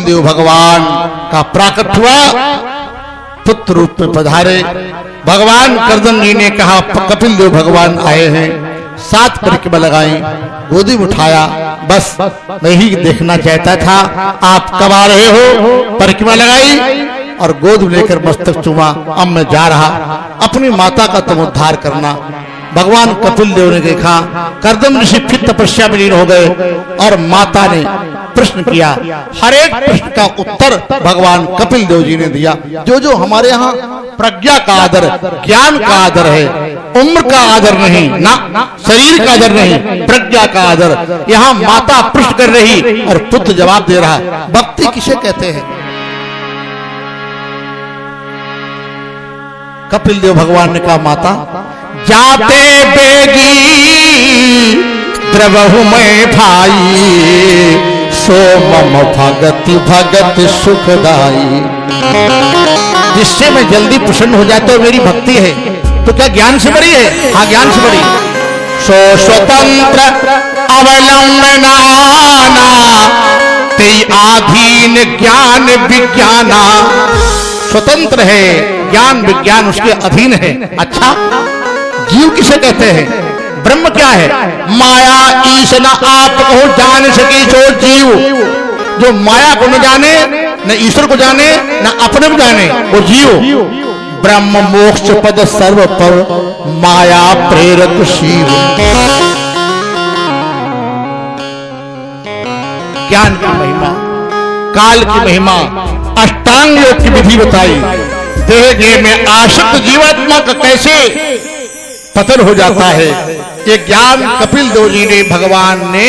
देव भगवान का प्राकट हुआ, पुत्र रूप में पधारे। भगवान कर्दम जी ने कहा कपिल देव भगवान आए हैं, 7 परिक्रमा लगाई, गोदी में उठाया, बस मैं ही देखना चाहता था आप कब आ रहे हो। परिक्रमा लगाई और गोद में लेकर मस्तक चूमा, अब मैं जा रहा, अपनी माता का तुम उद्धार करना। भगवान कपिल देव ने देखा, कर्दम ऋषि फिर तपस्या में लीन हो गए और माता ने प्रश्न किया। हर एक प्रश्न का उत्तर भगवान कपिल देव जी ने दिया। जो जो हमारे यहाँ प्रज्ञा का आदर, ज्ञान का आदर है, उम्र का आदर नहीं, ना शरीर का आदर नहीं, प्रज्ञा का आदर। यहाँ माता प्रश्न कर रही और पुत्र जवाब दे रहा। भक्ति किसे कहते हैं? कपिल देव भगवान ने कहा माता, जाते बेगी द्रवहु में भाई, सो मम भगति भगत सुखदाई। जिससे मैं जल्दी प्रसन्न हो जाता हूं मेरी भक्ति है, तो क्या ज्ञान से बड़ी है? हाँ, ज्ञान से बड़ी। सो स्वतंत्र अवलंबना ते आधीन ज्ञान विज्ञाना। स्वतंत्र है, ज्ञान विज्ञान उसके अधीन है। अच्छा, जीव किसे कहते हैं? ब्रह्म क्या है? माया ईश न आप कहो जान सके जो जीव। जो माया को न जाने, न ईश्वर को जाने, न अपने को जाने, वो जीव। ब्रह्म मोक्ष पद सर्व पर माया प्रेरक शिव। ज्ञान की महिमा, काल की महिमा, अष्टांग योग की विधि बताई। देह में आसक्त जीवात्मा का कैसे पतन हो जाता है, ये ज्ञान कपिल देव जी ने, भगवान ने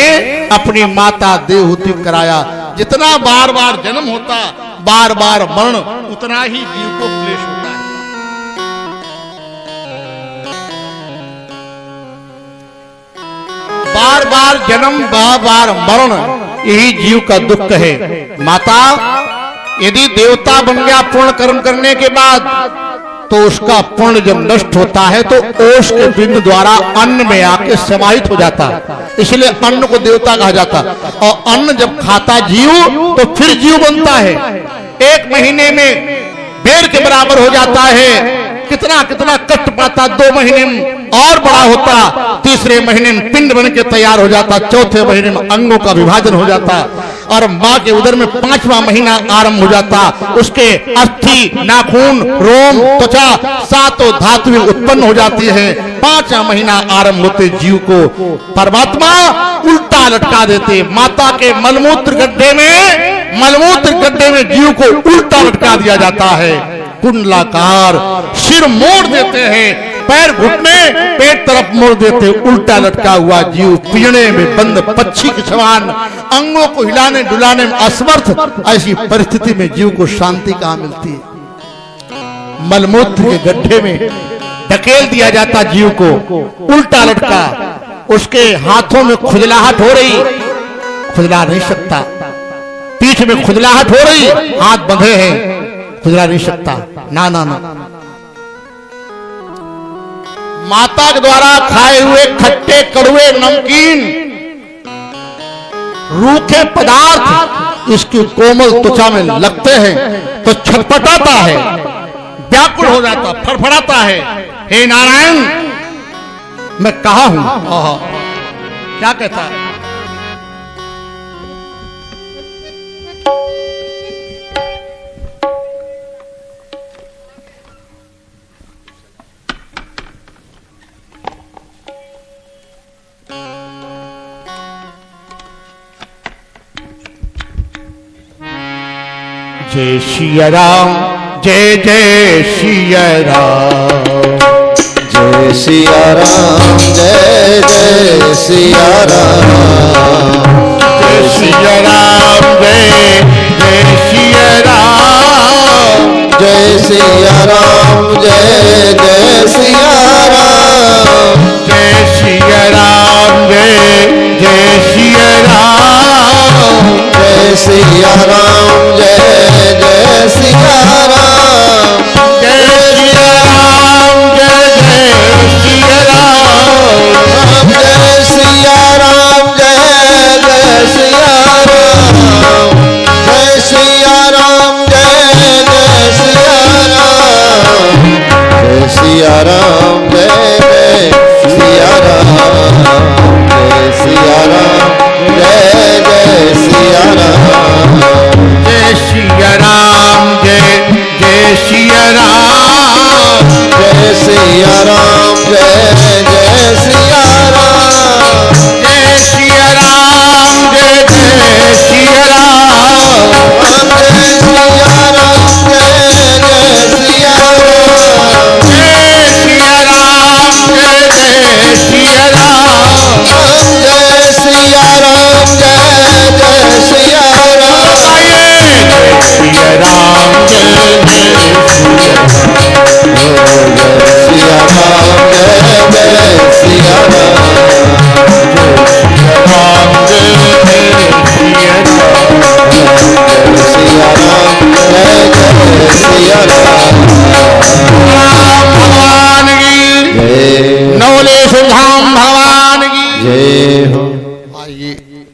अपनी माता देवहूति कराया। जितना बार बार जन्म होता, बार बार मरण, उतना ही जीव को क्लेश होता है। बार बार जन्म, बार बार मरण, यही जीव का दुख है। माता यदि देवता बन गया पूर्ण कर्म करने के बाद, तो उसका पुण्य जब नष्ट होता है तो ओष के बिंदु द्वारा अन्न में आके समाहित हो जाता है। इसलिए अन्न को देवता कहा जाता। और अन्न जब खाता जीव तो फिर जीव बनता है। 1 महीने में बेर के बराबर हो जाता है। कितना कितना कष्ट पाता, 2 महीने में और बड़ा होता, 3रे महीने में पिंड बन के तैयार हो जाता, 4थे महीने में अंगों का विभाजन हो जाता और माँ के उदर में 5वां महीना आरंभ हो जाता। उसके अस्थि, नाखून, रोम, त्वचा, 7 धातुएं उत्पन्न हो जाती है। 5वां महीना आरंभ होते जीव को परमात्मा उल्टा लटका देते। माता के मलमूत्र गड्ढे में जीव को उल्टा लटका दिया जाता है। कुंडलाकार, सिर मोड़ देते हैं, पैर घुटने, पेट तरफ मोड़ देते, उल्टा लटका हुआ जीव पिंजड़े में बंद पक्षी के समान, अंगों को हिलाने डुलाने में असमर्थ। ऐसी परिस्थिति में जीव को शांति कहां मिलती है? मलमूत्र के गड्ढे में धकेल दिया जाता जीव को, उल्टा लटका। उसके हाथों में खुजलाहट हो रही, खुजला नहीं सकता। पीठ में खुजलाहट हो रही, हाथ बंधे हैं, खुजला नहीं सकता। ना ना ना, माता के द्वारा खाए हुए खट्टे, कड़वे, नमकीन, रूखे पदार्थ इसकी कोमल त्वचा में लगते हैं तो छटपटाता है, व्याकुल हो जाता, फड़फड़ाता है। हे नारायण, मैं कहा हूं? क्या कहता है? जय सिया राम, जय जय सिया राम, जय सिया राम, जय जय सिया राम, जय सिया राम, जय जय सिया राम, जय सिया राम, जय जय सिया राम, जय सिया राम, जय जय सिया राम, जय सिया राम, जय जय सिया राम, जय सिया राम, जय जय सिया राम, जय सिया राम, जय जय सिया राम, जय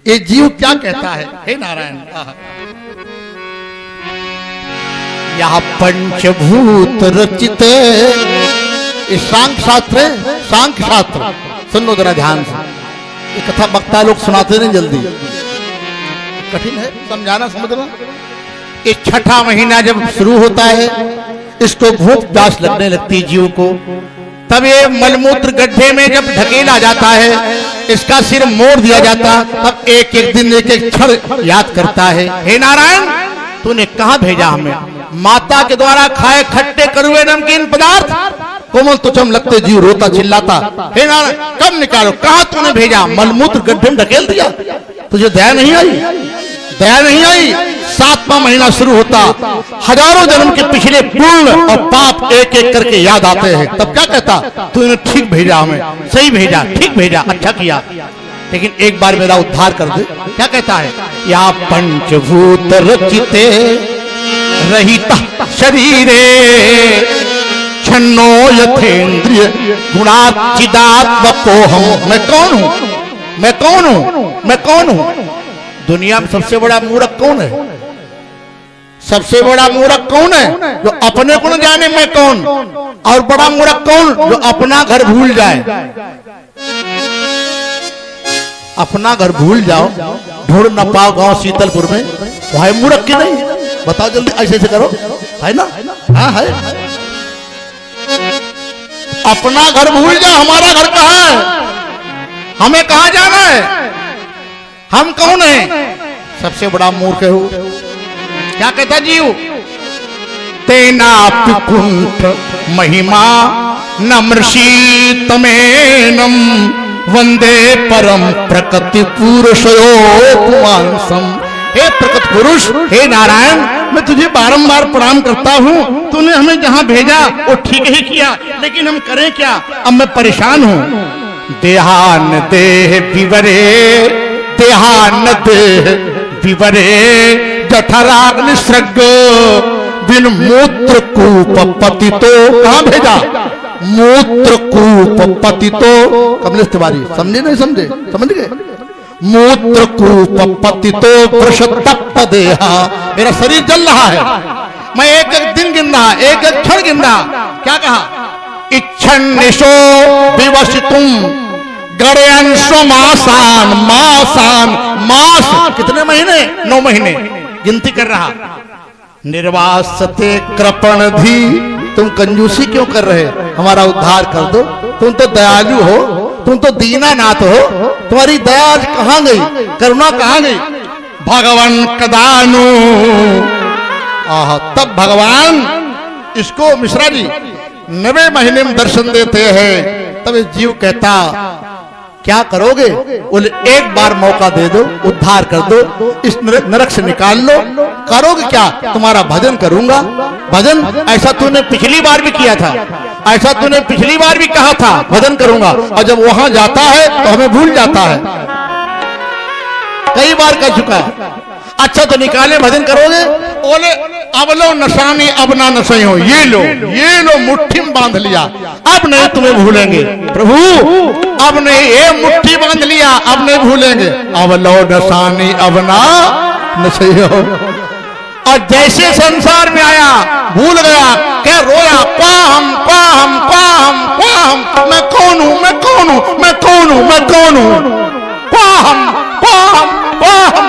ये जीव क्या कहता है? हे नारायण, यह पंचभूत रचित, ये सांख्य शास्त्र है, सांख्य शास्त्र। सुन लो जरा ध्यान से, ये कथा वक्ता लोग सुनाते नहीं जल्दी, कठिन है समझाना समझना। ये छठा महीना जब शुरू होता है, इसको भूख प्यास लगने लगती जीव को, तब ये मलमूत्र गड्ढे में जब ढकेला जाता है, इसका सिर मोड़ दिया जाता, तब एक एक दिन एक एक क्षण याद करता है, हे नारायण तूने कहां भेजा हमें? माता के द्वारा खाए खट्टे कड़वे नमकीन पदार्थ कोमल तुचम लगते जीव रोता चिल्लाता, हे नारायण कब निकालो, कहां तूने भेजा? मलमूत्र गड्ढे में ढकेल दिया, तुझे दया नहीं आई? दया नहीं आई। 7वां महीना शुरू होता, हजारों जन्म के पिछले पुण्य और पाप एक एक करके याद आते हैं, तब क्या कहता? तूने ठीक भेजा हमें, सही भेजा, ठीक भेजा, अच्छा किया, लेकिन एक बार मेरा उद्धार कर दे। क्या कहता है? या पंचभूत रचिते रहिता शरीरे छन्नो यथेन्द्रिय गुणाचिदात्मकोहम। मैं कौन हूं? मैं कौन हूं? मैं कौन हूं? दुनिया में सबसे बड़ा मूर्ख कौन है? सबसे बड़ा मूर्ख कौन है? जो अपने को न जाने मैं कौन, और बड़ा मूर्ख कौन? जो अपना घर भूल जाए। अपना घर भूल जाओ, ढूंढ न पाओ गांव शीतलपुर में, वह मूर्ख की नहीं? बताओ जल्दी, ऐसे ऐसे करो, है ना? हाँ है। अपना घर भूल जाओ, हमारा घर कहाँ है? हमें कहाँ जाना है? हम कौन है? सबसे बड़ा मूर्ख हो। क्या कहता जीव? तेना कुंठ महिमा नमृषि तमेनम वंदे परम प्रकृति पुरुषयोपमांसम। हे प्रकृति पुरुष, हे नारायण, मैं तुझे बारंबार प्रणाम करता हूँ। तूने हमें जहाँ भेजा वो ठीक ही किया, लेकिन हम करें क्या? अब मैं परेशान हूँ। देहान देह विवरे, देहान देह विवरे जठराग्नि सृग बिन मूत्र कूप पतितो। कहाँ भेजा? मूत्र कूप पतितो। कमलेश तिवारी समझे नहीं समझे? समझ गए? मूत्र कूप पतितो वृष तप्त देहा। मेरा शरीर जल रहा है, मैं एक एक दिन गिन रहा, एक एक क्षण गिन रहा। क्या कहा? इच्छन निशो विवसितुम गणयंसो मासान। मासान, मास कितने महीने? 9 महीने गिनती कर रहा। निर्वासते कृपण धी। तुम कंजूसी क्यों कर रहे? हमारा उद्धार कर दो। तुम तो दयालु हो, तुम तो दीनानाथ हो, तुम्हारी दया आज कहां गई? करुणा कहां गई? भगवान कदानु। आह, तब भगवान इसको मिश्रा जी 9वें महीने में दर्शन देते हैं। तब इस जीव कहता, क्या करोगे? बोले एक बार मौका दे दो, उद्धार कर दो, इस नरक से निकाल लो। करोगे क्या? तुम्हारा भजन करूंगा। भजन ऐसा तूने पिछली बार भी किया था, ऐसा तूने पिछली बार भी कहा था भजन करूंगा, और जब वहां जाता है तो हमें भूल जाता है। कई बार कह चुका है। अच्छा तो निकाले, भजन करोगे? बोले अब लो नशानी, अब ना नशे हो। ये लो मुट्ठी में बांध लिया, अब नहीं तुम्हें भूलेंगे। प्रभु अब नहीं, ये मुट्ठी बांध लिया, अब नहीं भूलेंगे। अब लो नशानी, अब ना नशे हो। और जैसे संसार में आया भूल गया, क्या रोया, क्वाहम क्वाहम क्वाहम क्वाहम। मैं कौन हूं? मैं कौन हूं? मैं कौन हूं? मैं कौन हूं? क्वाहम क्वाहम क्वाहम।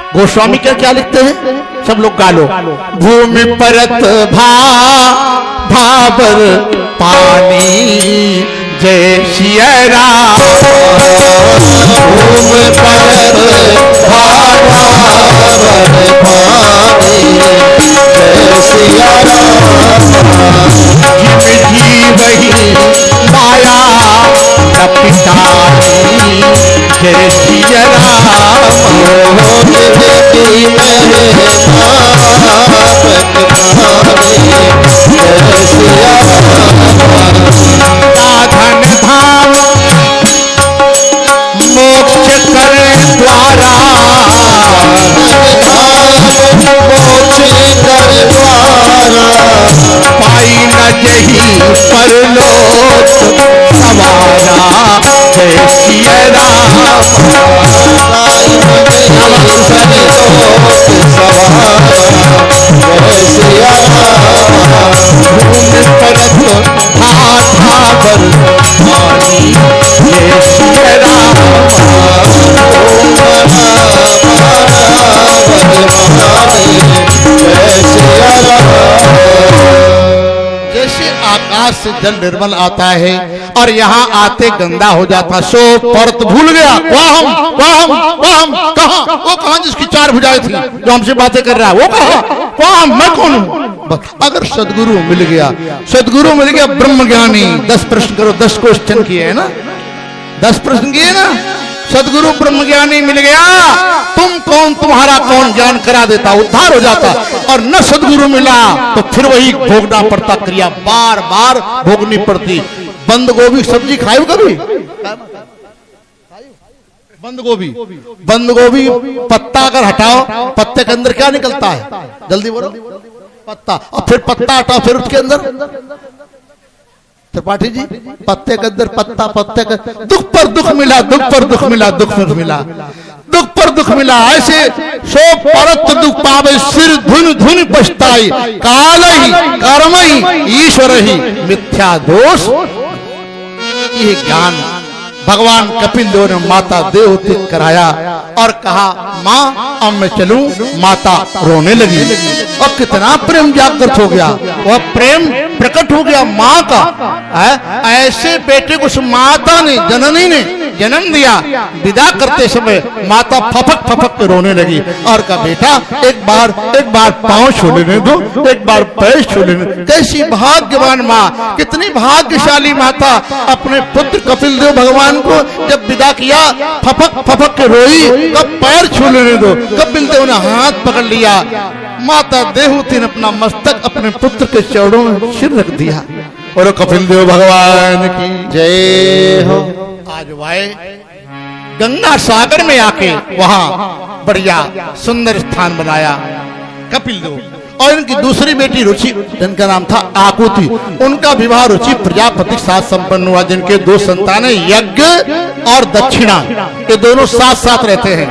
गोस्वामी क्या क्या लिखते हैं? सब लोग गालो। भूमि परत भाबर पानी जय सिया राम। भूमि परत भाबर पानी जय सिया राम। वही माया पिताजी जय सिया राम। साधन धाम मोक्ष कर हाथ से जल निर्मल आता है और यहाँ आते गंदा हो जाता, सो परत भूल गया। वो कहाँ जिसकी 4 भुजाएं थी जो हमसे बातें कर रहा है, वो कहाँ, मैं कौन हूँ? अगर सदगुरु मिल गया, सदगुरु मिल गया ब्रह्म ज्ञानी, 10 प्रश्न करो, 10 क्वेश्चन किए है ना, 10 प्रश्न किए ना, सदगुरु ब्रह्म ज्ञानी मिल गया, तुम कौन, तुम्हारा कौन, ज्ञान करा देता, उद्धार हो जाता। और न सदगुरु मिला तो फिर वही भोगना पड़ता, क्रिया बार बार भोगनी पड़ती। बंद गोभी सब्जी खाई कभी? बंद गोभी पत्ता अगर हटाओ, पत्ते के अंदर क्या निकलता है? जल्दी बोलो। पत्ता, और फिर पत्ता हटाओ, फिर उसके अंदर, त्रिपाठी जी, पत्ते के अंदर पत्ते का दुख पर दुख मिला, दुख पर दुख मिला, दुख पर मिला, दुख पर दुख मिला। ऐसे सो परत दुख पावे, सिर धुन धुन पछताई, काल ही कर्म ही ईश्वर ही मिथ्या दोष। ये ज्ञान भगवान कपिल देव ने माता देवोत्थित कराया और कहा, माँ अब मैं चलूं। माता रोने लगी और कितना प्रेम जागृत हो गया, वह प्रेम प्रकट हो गया माँ का। ऐसे बेटे को उस माता ने, जननी ने जन्म दिया। विदा करते समय माता फपक के रोने लगी और कहा, बेटा एक बार पांव छू लेने दो, एक बार पैर छू लेने। कैसी भाग्यवान माँ, कितनी भाग्यशाली माता, अपने पुत्र कपिल देव भगवान को जब विदा किया, फपक के रोई, कब पैर छू लेने दो। कपिल देव ने हाथ पकड़ लिया, माता देवहूति ने अपना मस्तक अपने पुत्र के चरणों में सिर रख दिया। और कपिल देव भगवान की जय हो। आज वाए गंगा सागर में आके वहां बढ़िया सुंदर स्थान बनाया कपिल देव। और इनकी दूसरी बेटी रुचि, जिनका नाम था आकुति, उनका विवाह रुचि प्रजापति के साथ संपन्न हुआ, जिनके 2 संतानें यज्ञ और दक्षिणा, ये दोनों साथ साथ रहते हैं।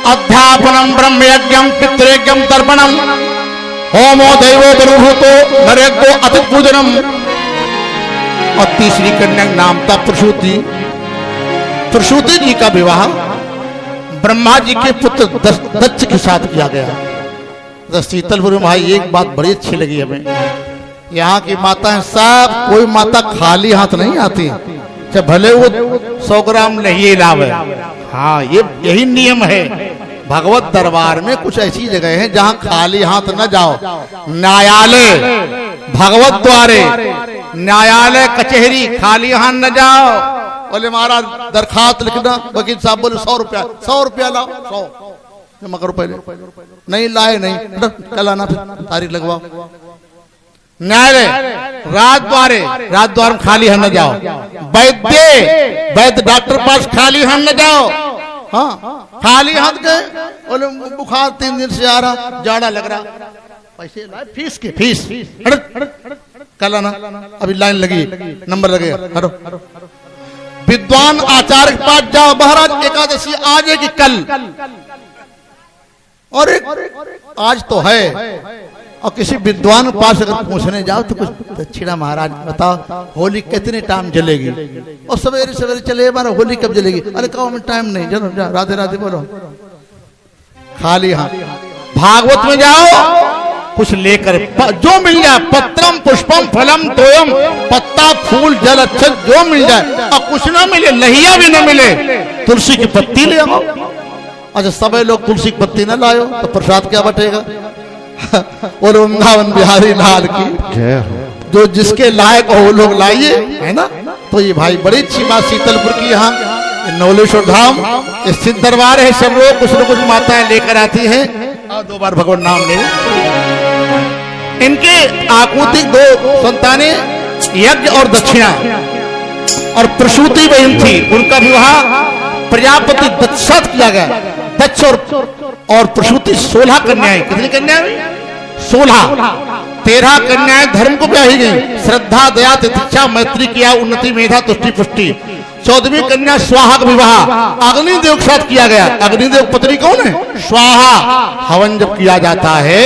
अध्यापनम ब्रह्म यज्ञम पितृयज्ञम तर्पणम होमो दैवो बरुभूतो नरेको अतिथि पूजनम। और तीसरी कन्या का नाम था प्रसूति। प्रसूति जी का विवाह ब्रह्मा जी के पुत्र दक्ष के साथ किया गया। तो शीतलपुर में भाई एक बात बड़ी अच्छी लगी हमें, यहाँ की माता है सब, कोई माता खाली हाथ नहीं आती, चाहे भले वो 100 ग्राम नहीं लावे। हाँ, ये यही नियम है। भगवत दरबार में कुछ ऐसी जगह है जहाँ खाली हाथ न जाओ। न्यायालय, भगवत द्वारे, न्यायालय, कचहरी, खाली हाथ न जाओ। बोले महाराज दरखास्त लिखना, वकील साहब बोले 100 रुपया लाओ, 100 जमा करो पहले, नहीं लाए नहीं, कल आना, फिर तारीख लगवाओ। न्यायालय, रात द्वार में खाली हाथ न जाओ। वैद्य डॉक्टर पास खाली हाथ न जाओ। हाँ, खाली हाथ गए, बोले बुखार 3 दिन से आ रहा, जाड़ा लग रहा, पैसे लाए, फीस कल आना, अभी लाइन लगी, नंबर लगेगा, हटो। विद्वान आचार्य के पास जाओ, महाराज एकादशी आज है कि कल, और एक आज तो है। और किसी विद्वान के पास अगर पूछने जाओ तो कुछ दक्षिणा, महाराज बताओ होली कितने टाइम जलेगी, और सवेरे सवेरे चले हमारा होली कब जलेगी, अरे कहो में टाइम नहीं, चलो राधे राधे बोलो, खाली हाथ। भागवत में जाओ, कुछ लेकर जो मिल जाए, पत्रम पुष्पम फलम तोयम, पत्ता फूल जल अक्षत जो मिल जाए, और कुछ ना मिले, लहिया भी ना मिले, तुलसी की पत्ती ले आओ। अच्छा सभी लोग तुलसी की पत्ती ना लाओ तो प्रसाद क्या बटेगा? और वृंदावन बिहारी लाल की जय हो। जो जिसके लायक हो वो लोग लाइए, है ना। तो ये भाई बड़ी अच्छी बात, शीतलपुर की यहाँ नवलेश्वर धाम स्थित दरबार है। सब लोग कुछ न कुछ माताएं लेकर आती हैं और 2 बार भगवान नाम ले। इनके आकुति 2 संतानें यज्ञ और दक्षिणा, और प्रसूति बहन थी, उनका विवाह प्रजापति दक्ष साथ किया गया। दक्ष और प्रसूति 16 कन्याएं, कितनी कन्याएं? 16। 13 कन्याएं धर्म को ब्याही गई, श्रद्धा दया तितिक्षा मैत्री किया उन्नति मेधा तुष्टि पुष्टि। 14वीं कन्या स्वाहा का विवाह अग्निदेव के साथ किया गया। अग्निदेव पत्नी कौन है? स्वाहा। हवन जब किया जाता है,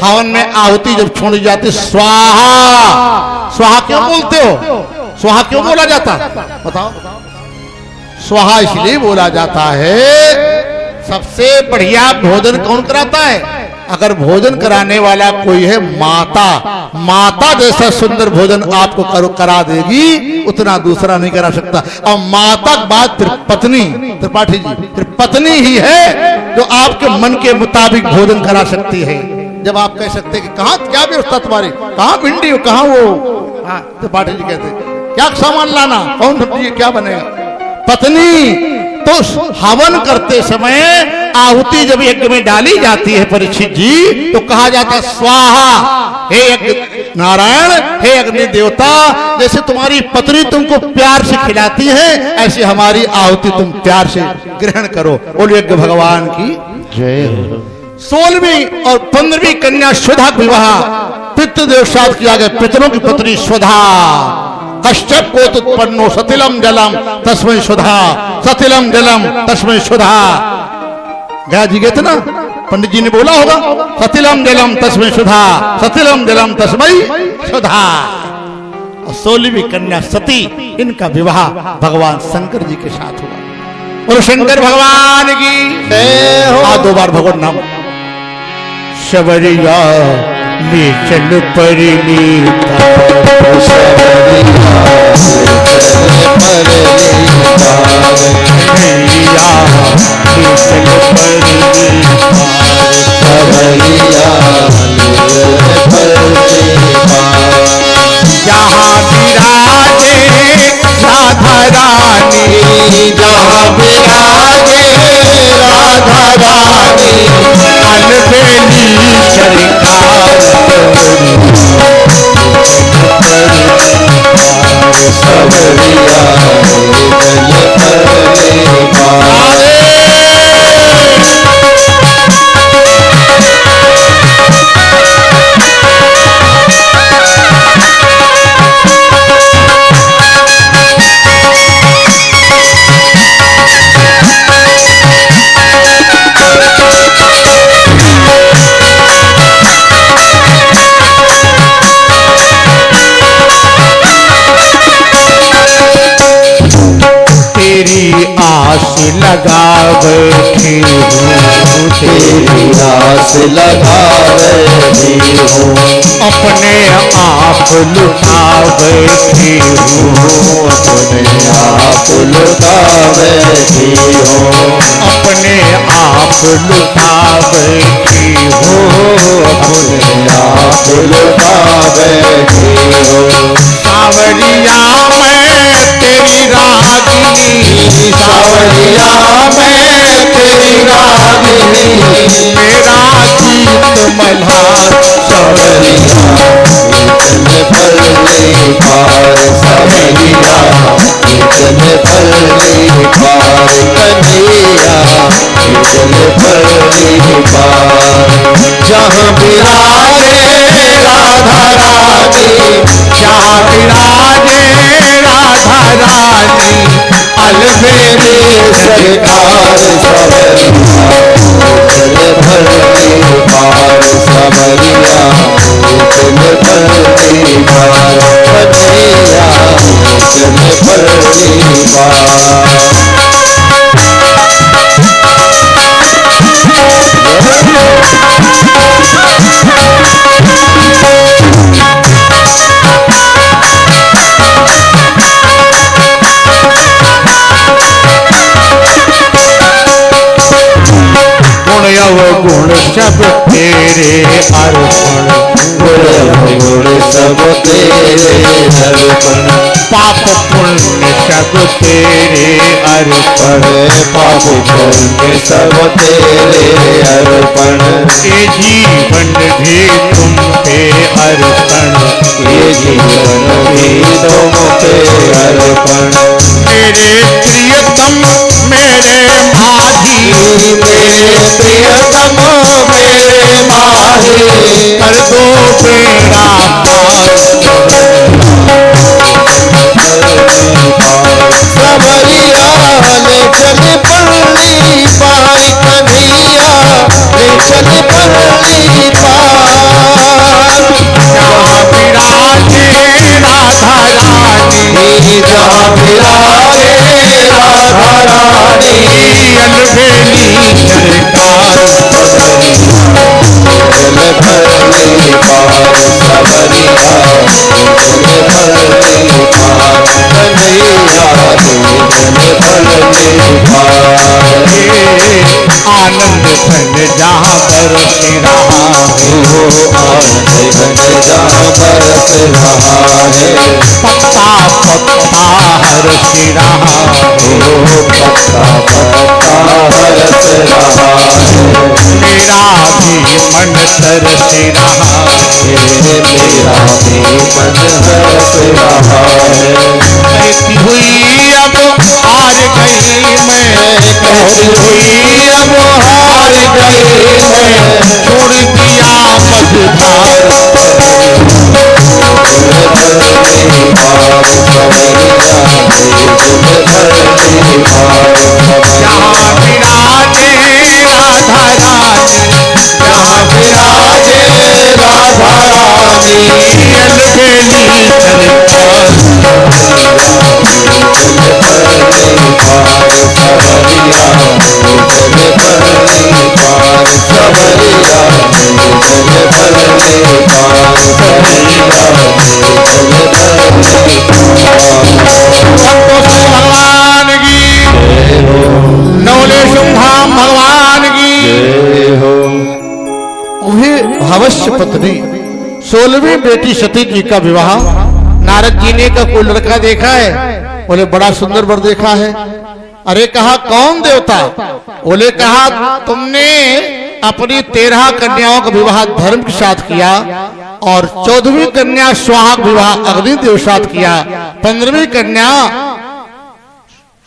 हवन में आहुति जब छोड़ी जाती, स्वाहा। स्वाहा क्यों बोलते हो? स्वाहा क्यों बोला जाता बताओ? स्वाहा इसलिए बोला जाता है, सबसे बढ़िया भोजन कौन कराता है? अगर भोजन कराने वाला कोई है माता, माता जैसा सुंदर भोजन आपको करा देगी उतना दूसरा नहीं करा सकता। और माता के बाद फिर पत्नी, त्रिपाठी जी, फिर पत्नी ही है जो आपके मन के मुताबिक भोजन करा सकती है। जब आप कह सकते कि कहाँ क्या व्यवस्था तुम्हारी, कहाँ भिंडी हो, कहाँ वो, हाँ त्रिपाठी जी कहते क्या सामान लाना, कौन सब्जी, क्या बनेगा। पत्नी तो हवन करते समय आहुति जब यज्ञ में डाली जाती है परीक्षित जी, तो कहा जाता है स्वाहा, हे यज्ञ नारायण, हे अग्नि देवता, जैसे तुम्हारी पत्नी तुमको प्यार से खिलाती है ऐसे हमारी आहुति तुम प्यार से ग्रहण करो। बोल यज्ञ भगवान की जय हो। 16वीं और 15वीं कन्या सुधा का विवाह पितृदेव साथ किया गया। पितरों की पत्नी सुधा, कश्यप को उत्पन्नो सतिलम जलम तस्मै सुधा, सतिलम जलम तस्मै सुधा। गया जी गए थे ना, पंडित जी ने बोला होगा सतिलम जलम तस्मै सुधा, सतिलम जलम तस्मै सुधा। 16वीं कन्या सती, इनका विवाह भगवान शंकर जी के साथ हुआ। और शंकर भगवान की जय हो। 2 बार भगवान नाम। शबरिया ले चल परिणीता, जहाँ विराजे राधा रानी, जहाँ विराजे राधा रानी, अलबेली सरकार सबरिया आस लगा बैठी हूँ, तेरी आस लगा बैठी हूँ, अपने आप लुटा बैठी हूँ, अपने आप लुटा बैठी हूँ, अपने आप लुटा बैठी हूँ, अपने आप लुटा बैठी हूँ। सावरिया मैं तेरी रागिनी, सावरिया मैं तेरी रागिनी, मेरा गीत मल्हार सावरिया इतने पल्ली पार, सावरिया इतने पल्ली पार, कन्हैया इतने पल्ली पार। जहाँ विराजे राधा रानी, जहाँ विराजे राधा रानी, अलबेली सरकार सबरिया इतने पल्ली पार, सबरिया इतने पल्ली पार, कन्हैया इतने पल्ली पार। गुण सब तेरे अर्पण, गुण सब तेरे अर्पण, पाप पुण्य सब तेरे अर्पण, पाप पुण्य सब तेरे अर्पण, ये जीवन भी तुम पे अर्पण, ये जीवन भी तुम पे अर्पण। मेरे प्रियतम मेरे माही, मेरे प्रियतम मेरे माही, कर दो बेड़ा पार, सबरिया ले चल पल्ली पार, कन्हैया ले चल पल्ली पार। जहाँ विराजे राधा रानी, जहाँ विराजे राधा रानी, अलबेली सरकार भरले पार सवरिया ले भरले पार कन्हैया ले भरले पार आनंद घन जहाँ बरस रहा हो आनंद घन जहाँ बरस रहा है पत्ता पत्ता हरस रहा हो पत्ता पत्ता हरस रहा है मेरा भी मन तरस रहा मेरा भी मन हरस रहा है कहती हुई अब हार गई मैं कहती हुई अब हार गई मैं छोड़ दिया मझधार भरले पार सवरिया भरले पार जहाँ विराजे राधा रानी जहाँ विराजे राधा रानी पियल बेली चल भगवान की नवलेशम धाम भगवान की वही भवश्य पत्नी 16वीं बेटी सती जी का विवाह नारद जी ने का कोई लड़का देखा है? बोले बड़ा सुंदर वर देखा है। अरे कहा कौन देवता? बोले कहा तुमने अपनी 13 कन्याओं का विवाह धर्म के साथ किया और 14वीं कन्या सुहाग विवाह अग्निदेव साथ किया, 15वीं कन्या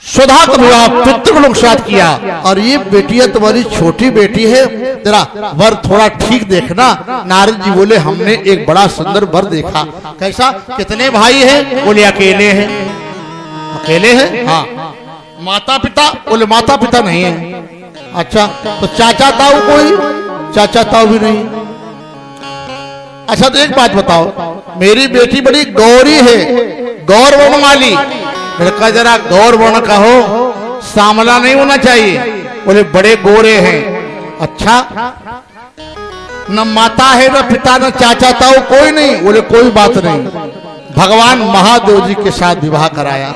सुधा का विवाह पितृलोक के साथ किया और ये बेटियां तुम्हारी छोटी बेटी है, जरा वर थोड़ा ठीक देखना। नारद जी बोले हमने एक बड़ा सुंदर वर देखा। कैसा? कितने भाई हैं? बोले अकेले हैं। अकेले हैं? हाँ। माता पिता? बोले माता पिता नहीं है। अच्छा तो चाचा ताऊ कोई? चाचा ताऊ भी नहीं। अच्छा तो एक बात बताओ, मेरी बेटी बड़ी गौरी है, गौर वर्ण वाली। लड़का जरा गौर वर्ण का हो, सामला नहीं होना चाहिए। बोले बड़े गोरे हैं। अच्छा न माता है न पिता न चाचा ताऊ कोई नहीं। बोले कोई बात नहीं। भगवान महादेव जी के साथ विवाह कराया।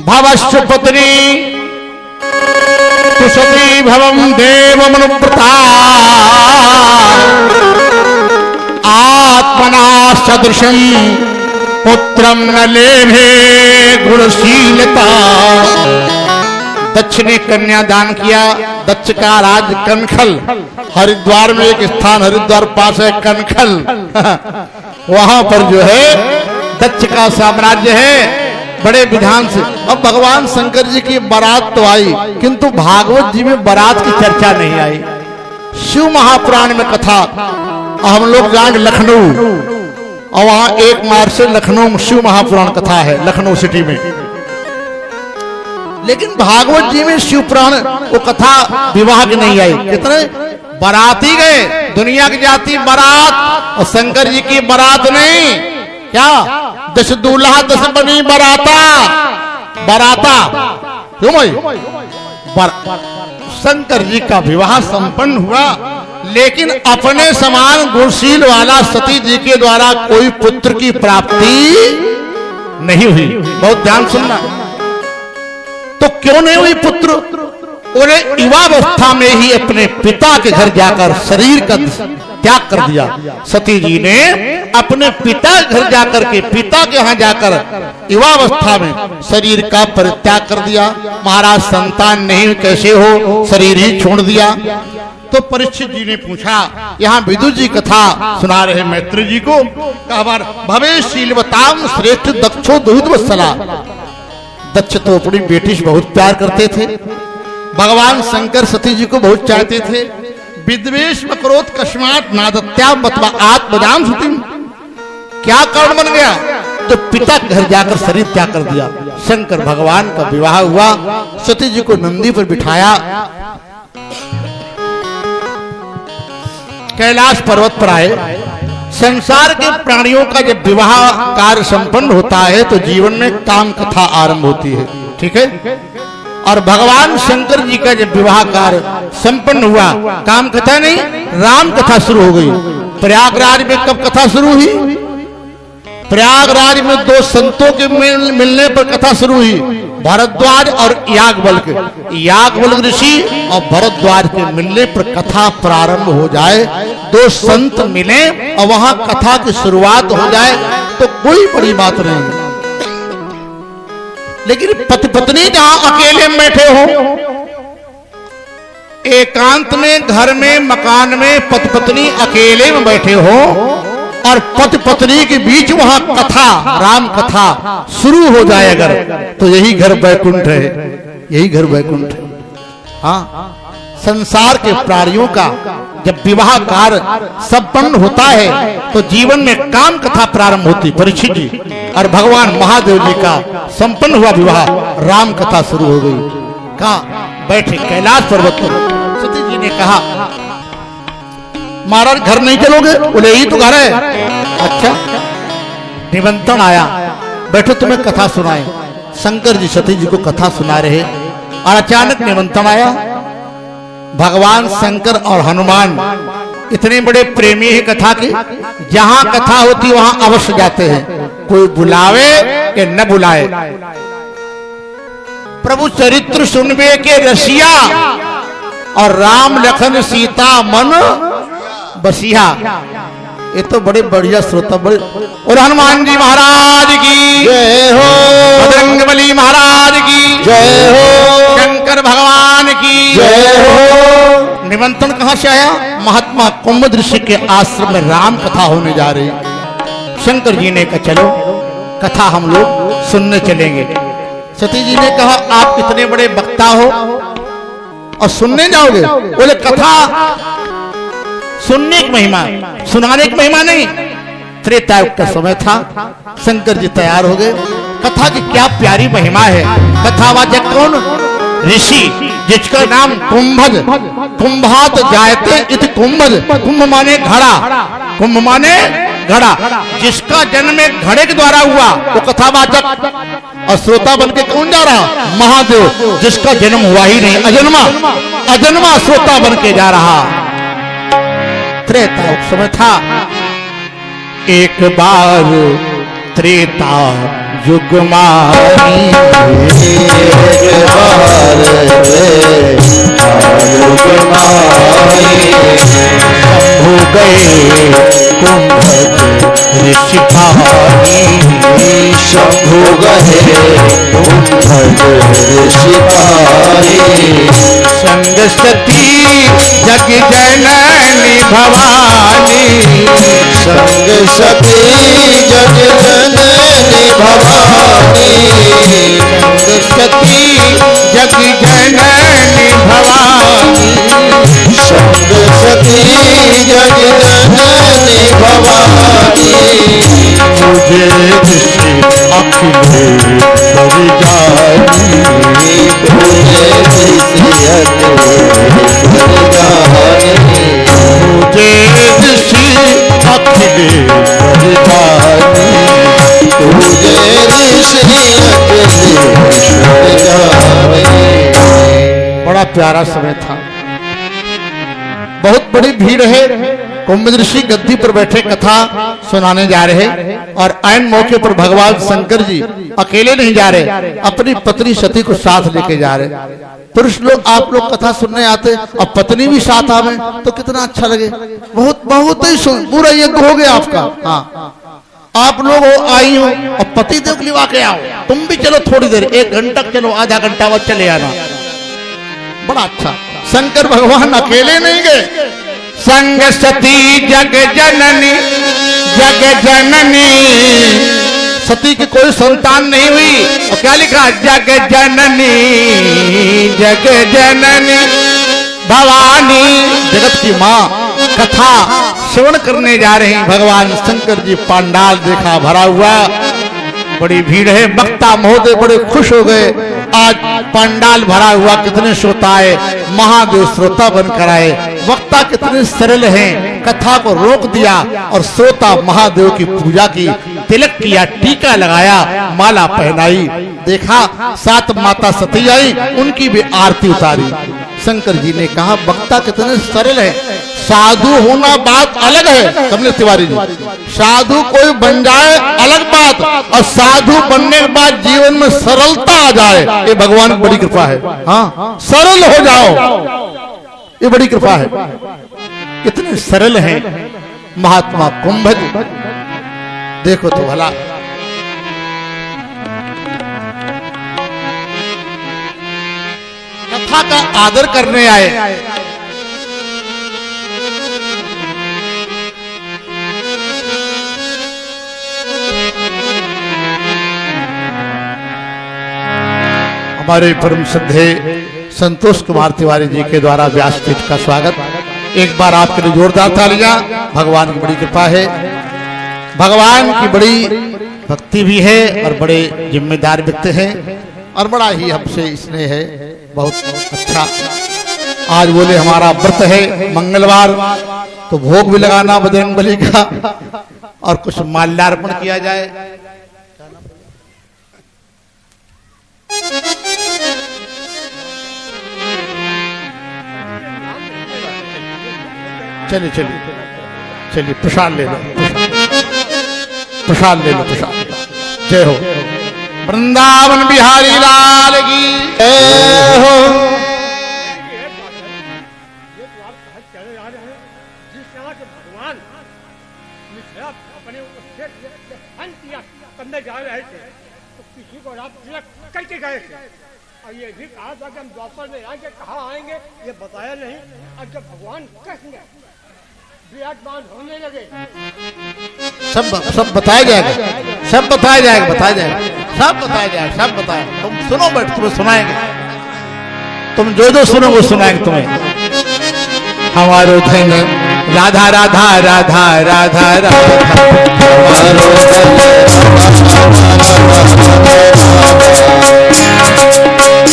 भवश्य पत्नी तुषती भवम देव मनुव्रता आत्मना सदृशं पुत्रम न लेभे गुणशीलता। दक्ष ने कन्यादान किया। दक्ष का राज कनखल, हरिद्वार में एक स्थान हरिद्वार पास है कनखल वहां पर जो है दक्ष का साम्राज्य है, बड़े विधान से। अब भगवान शंकर जी की बारात तो आई किंतु भागवत जी में बारात की चर्चा नहीं आई। शिव महापुराण में कथा, हम लोग जाएंगे लखनऊ और वहां 1 मार्च से लखनऊ में शिव महापुराण कथा है, लखनऊ सिटी में। लेकिन भागवत जी में शिव पुराण वो कथा विवाह की नहीं आई। कितने बाराती गए, दुनिया की जाती बारात और शंकर जी की बारात नहीं। क्या 10 दूल्हा 10 बनी बराता, बराता क्यों भाई? शंकर जी का विवाह संपन्न हुआ, लेकिन अपने समान गुणशील वाला सती जी के द्वारा कोई पुत्र की प्राप्ति नहीं हुई। बहुत ध्यान सुनना। तो क्यों नहीं हुई पुत्र? उन्हें युवावस्था में ही अपने पिता के घर जाकर शरीर का त्याग कर दिया। सती जी ने अपने पिता के घर जाकर के, पिता के यहाँ जाकर युवावस्था में शरीर का परित्याग कर दिया। महाराज संतान नहीं कैसे हो, शरीर ही छोड़ दिया। तो परीक्षित जी ने पूछा, यहाँ विदुर जी कथा सुना रहे मैत्री जी को, भवेशीलवताम श्रेष्ठ दक्षो दुहितवत्सला। दक्ष तो अपनी बेटी से बहुत प्यार करते थे। भगवान शंकर सती जी को बहुत चाहते थे। विद्वेष मकरोत कस्मात नादत्या मतवा आत्मदान सुतिम। क्या कारण बन गया? तो पिता के घर जाकर शरीर त्याग कर दिया। शंकर भगवान का विवाह हुआ, सती जी को नंदी पर बिठाया, कैलाश पर्वत पर आए। संसार के प्राणियों का जब विवाह कार्य संपन्न होता है तो जीवन में काम कथा आरंभ होती है। ठीक है? और भगवान शंकर जी का जब विवाह कार्य संपन्न हुआ, काम कथा नहीं, राम कथा शुरू हो गई। प्रयागराज में कब कथा शुरू हुई? प्रयागराज में दो संतों के मिलने पर कथा शुरू हुई, भरद्वाज और याज्ञवल्क। याज्ञवल्क ऋषि और भरद्वाज के मिलने पर कथा प्रारंभ हो जाए, दो संत मिले और वहां कथा की शुरुआत हो जाए तो कोई बड़ी बात नहीं। लेकिन पति पत्नी जहां अकेले में बैठे हो, एकांत में, घर में, मकान में पति पत्नी अकेले में बैठे हो और पति पत्नी के बीच वहां कथा, राम कथा शुरू हो जाए अगर, तो यही घर वैकुंठ है, यही घर वैकुंठ है। हाँ, संसार के प्राणियों का जब विवाह कार्य संपन्न होता है तो जीवन में काम कथा प्रारंभ होती। परीक्षित जी और भगवान महादेव जी का संपन्न हुआ विवाह, राम कथा शुरू हो गई। कहा बैठे कैलाश पर्वत पर, सती जी ने कहा महाराज घर नहीं चलोगे? बोले यही तो घर है। अच्छा, निमंत्रण आया, बैठो तुम्हें कथा सुनाए। शंकर जी सती जी को कथा सुना रहे और अचानक निमंत्रण आया। भगवान शंकर और हनुमान इतने बड़े प्रेमी है कथा के, जहां कथा होती वहां अवश्य जाते हैं, कोई बुलावे कि न बुलाए। प्रभु चरित्र सुनबे के रसिया और राम लखन सीता मन बसिया, ये तो बड़े बढ़िया श्रोता, बड़े। और हनुमान जी महाराज की जय हो, बजरंगबली महाराज की जय हो, शंकर भगवान की जय हो। निमंत्रण कहां से आया? महात्मा कुंभ ऋषि के आश्रम में राम कथा होने जा रही। शंकर जी ने कहा चलो कथा हम लोग सुनने चलेंगे। सती जी ने कहा आप इतने बड़े वक्ता हो और सुनने जाओगे? बोले कथा सुनने की महिमा, सुनाने की महिमा नहीं। त्रेतायुग का समय था, शंकर जी तैयार हो गए। कथा की क्या प्यारी महिमा है। कथावाचक कौन? ऋषि, जिसका नाम कुंभज, कुंभात जायते इति कुंभज। कुंभ माने घड़ा, कुंभ माने घड़ा, जिसका जन्म एक घड़े के द्वारा हुआ वो कथावाचक। और श्रोता बन के कौन जा रहा? महादेव, जिसका जन्म हुआ ही नहीं, अजन्मा, अजन्मा श्रोता बन के जा रहा। त्रेता समय था, एक बार त्रेता युग माही, एक बार युग माही, हो गए कुंभ ऋषि भारी, शंभु गए कुंभज ऋषि भारी, संग सती जग जननी भवानी, संग सती जग जननी भवानी, संग सती जग जननी भवानी, संग सती जग जननी भवानी, मुझे ऋषि अखिले कर जानी, मुझे ऋषि अखिले कर जानी, मुझे ऋषि अखिले कर जानी, मुझे ऋषि अखिले कर जानी। बड़ा प्यारा समय था, बहुत बड़ी भीड़ है। कुंभ ऋषि गद्दी पर बैठे कथा सुनाने जा रहे और ऐन मौके पर भगवान शंकर जी अकेले नहीं जा रहे, अपनी पत्नी सती को साथ लेके जा रहे। पुरुष लोग आप लोग कथा सुनने आते और पत्नी भी साथ आवे तो कितना अच्छा लगे। बहुत बहुत ही पूरा यज्ञ हो गया आपका। हाँ, आप लोग आई हो और पति देव को लिवा के आओ, तुम भी चलो थोड़ी देर, 1 घंटा चलो, आधा घंटा बाद चले आना, बड़ा अच्छा। शंकर भगवान अकेले नहीं गए, संग सती जग जननी, जग जननी, सती की कोई संतान नहीं हुई और क्या लिखा? जग जननी, जग जननी भवानी, जगत की माँ। कथा श्रवण करने जा रहे हैं भगवान शंकर जी। पंडाल देखा भरा हुआ, बड़ी भीड़ है। वक्ता महोदय बड़े खुश हो गए, आज पंडाल भरा हुआ, कितने श्रोता आए, महादेव श्रोता बनकर आए। वक्ता कितने सरल हैं, कथा को रोक दिया और श्रोता महादेव की पूजा की, तिलक किया, टीका लगाया, माला पहनाई। देखा 7 माता सती आई, उनकी भी आरती उतारी। शंकर जी ने कहा वक्ता कितने सरल है, साधु होना बात अलग है कमलेश तिवारी जी, साधु कोई बन जाए अलग बात, और साधु बनने के बाद जीवन में सरलता आ जाए, ये भगवान की बड़ी कृपा है। हाँ, सरल हो जाओ, ये बड़ी कृपा है। कितने सरल हैं महात्मा कुंभज, देखो तो भला। कथा का आदर करने आए, हमारे परम श्रद्धे संतोष कुमार तिवारी जी के द्वारा व्यासपीठ का स्वागत। एक बार आपके लिए जोरदार तालियां। भगवान की बड़ी कृपा है, भगवान की बड़ी भक्ति भी है, और बड़े जिम्मेदार व्यक्ति हैं, और बड़ा ही हमसे स्नेह है, बहुत अच्छा। आज बोले हमारा व्रत है मंगलवार, तो भोग भी लगाना बजरंगबली का, और कुछ माल्यार्पण किया जाए। चलिए चलिए चलिए, प्रसाद ले लो, प्रसाद ले लो, प्रसाद। जय हो वृंदावन बिहारी लाल की जय हो। जा रहे थे तो किसी को रात तिलक करके गए थे, और ये भी कहा था कि हम द्वापर में आएंगे, कहाँ आएंगे ये बताया नहीं। और जब भगवान कृष्ण विराजमान होने लगे, सब बताया जाएगा, सब बताया जाएगा, बताया जाएगा, सब बताया जाएगा, सब बताया। तुम सुनो, बैठ, तुम्हें सुनाएंगे, तुम जो सुनो वो सुनाएंगे तुम्हें। हमारो धन राधा राधा राधा राधा राधा,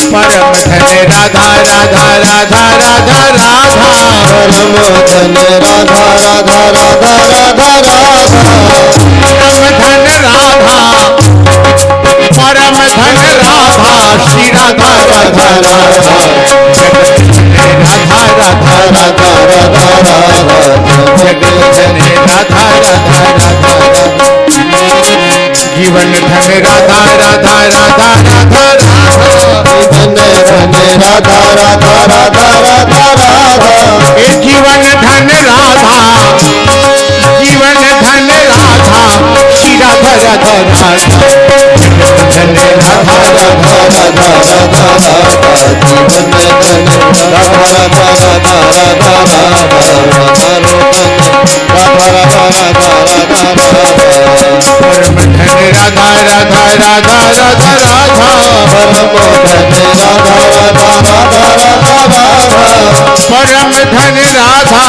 हमारो परम धन राधा राधा राधा राधा राधा, परम धन राधा राधा राधा राधा राधा, परम धन राधा, परम धन राधा, श्री राधा राधा राधा, राधा राधा राधा राधा राधा, जगत धन राधा राधा राधा राधा, जीवन धन राधा राधा राधा राधा राधा, धन धन राधा राधा राधा राधा राधा, हे जीवन धन राधा, जीवन धन राधा, श्री राधा राधा राधा, धन राधा राधा राधा राधा राधा, जीवन धन राधा राधा राधा राधा राधा, हमारो धन राधा राधा राधा राधा राधा, परम धन राधा राधा राधा राधा राधा, परम धन राधा राधा राधा राधा राधा, परम धन राधा,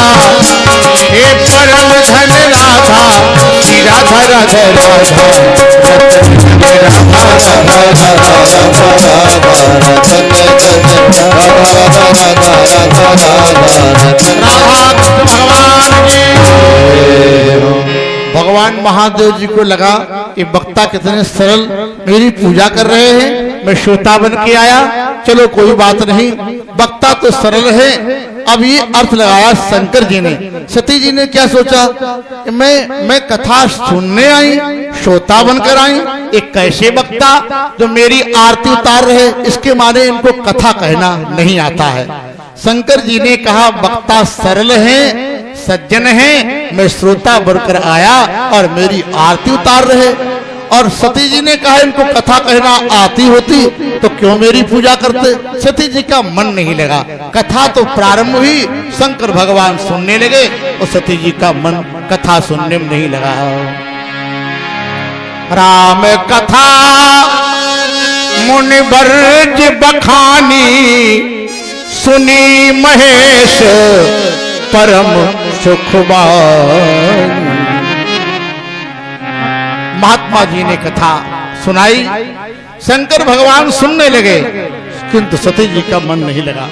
हे परम धन राधा, श्री राधा राधा राधा, राधा राधा भगवान की। भगवान महादेव जी को लगा कि वक्ता कितने सरल मेरी पूजा कर रहे हैं, मैं श्रोता बन के आया, चलो कोई बात नहीं, वक्ता तो सरल है। अब ये अर्थ लगाया शंकर जी ने। सती जी ने क्या सोचा कि मैं कथा सुनने आई, श्रोता बनकर आई, एक कैसे वक्ता जो मेरी आरती उतार रहे, इसके माने इनको कथा कहना नहीं आता है। शंकर जी ने कहा वक्ता सरल है, सज्जन है, मैं श्रोता बनकर आया और मेरी आरती उतार रहे। और सती जी ने कहा इनको कथा कहना आती होती तो क्यों मेरी पूजा करते। सती जी का मन नहीं लगा। कथा तो प्रारंभ हुई, शंकर भगवान सुनने लगे और सती जी का मन कथा सुनने में नहीं लगा। राम कथा मुनि बरज बखानी, सुनी महेश परम सुखबानी। महात्मा जी ने कथा सुनाई, शंकर भगवान सुनने लगे, किंतु सती जी का मन नहीं लगा।